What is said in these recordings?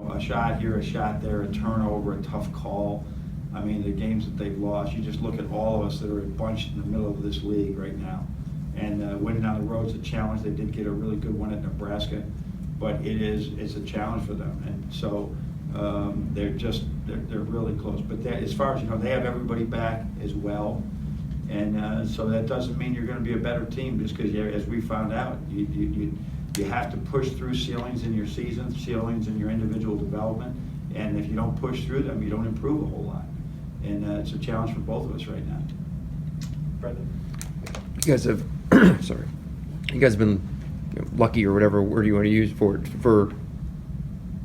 A shot here, a shot there, a turnover, a tough call. I mean, the games that they've lost, you just look at all of us that are bunched in the middle of this league right now. And winning on the road is a challenge. They did get a really good one at Nebraska, but it's a challenge for them. And so they're really close. But as far as you know, they have everybody back as well. And so that doesn't mean you're going to be a better team just because, as we found out, you have to push through ceilings in your season, ceilings in your individual development, and if you don't push through them, you don't improve a whole lot. And it's a challenge for both of us right now. Brendan? You guys have, sorry, you guys have been lucky, or whatever word you want to use for it, for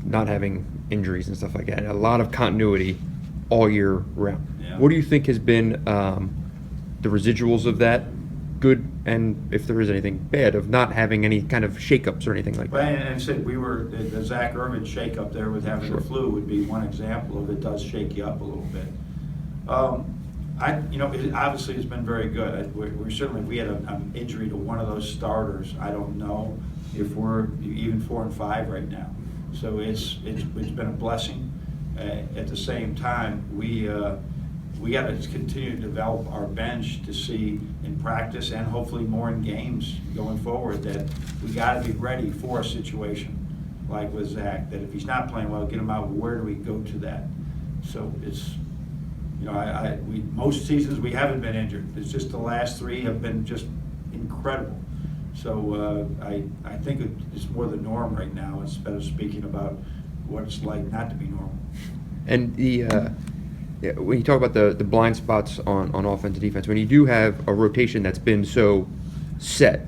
not having injuries and stuff like that. A lot of continuity all year round. Yeah. What do you think has been the residuals of that, good, and if there is anything bad, of not having any kind of shakeups or anything like Well, that? and I said the Zach Irvin shakeup there with having the flu would be one example of it does shake you up a little bit. It obviously has been very good. We're certainly, if we had an injury to one of those starters, I don't know if we're even 4-5 right now. So it's been a blessing. At the same time, we got to continue to develop our bench to see in practice and hopefully more in games going forward that we got to be ready for a situation like with Zach, that if he's not playing well, get him out. Where do we go to that? So it's, most seasons we haven't been injured. It's just the last 3 have been just incredible. So I think it's more the norm right now instead of speaking about what it's like not to be normal. And when you talk about the blind spots on offense and defense, when you do have a rotation that's been so set,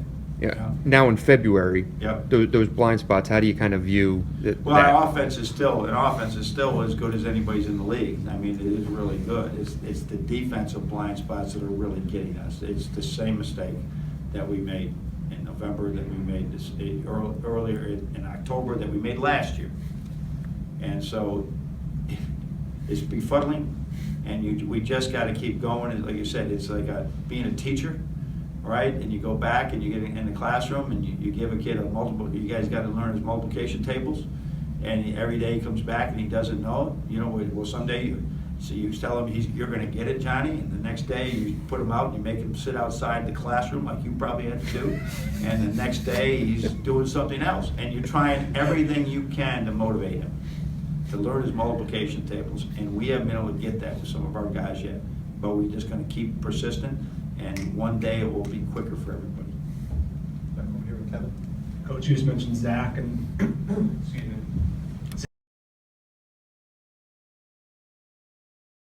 now in February, those blind spots, how do you kind of view that? Well, our offense is still as good as anybody's in the league. I mean, it is really good. It's the defensive blind spots that are really getting us. It's the same mistake that we made in November, that we made earlier in October, that we made last year. And so it's befuddling, and we just got to keep going. Like you said, it's like being a teacher, right? And you go back and you get in the classroom and you give a kid you guys got to learn his multiplication tables, and every day he comes back and he doesn't know it. Well, someday you tell him you're going to get it, Johnny, and the next day you put him out and you make him sit outside the classroom like you probably had to do, and the next day he's doing something else, and you're trying everything you can to motivate him to learn his multiplication tables, and we haven't been able to get that with some of our guys yet. But we're just going to keep persistent, and one day it will be quicker for everybody. Back over here with Kevin. Coach, you just mentioned Zach, and excuse me,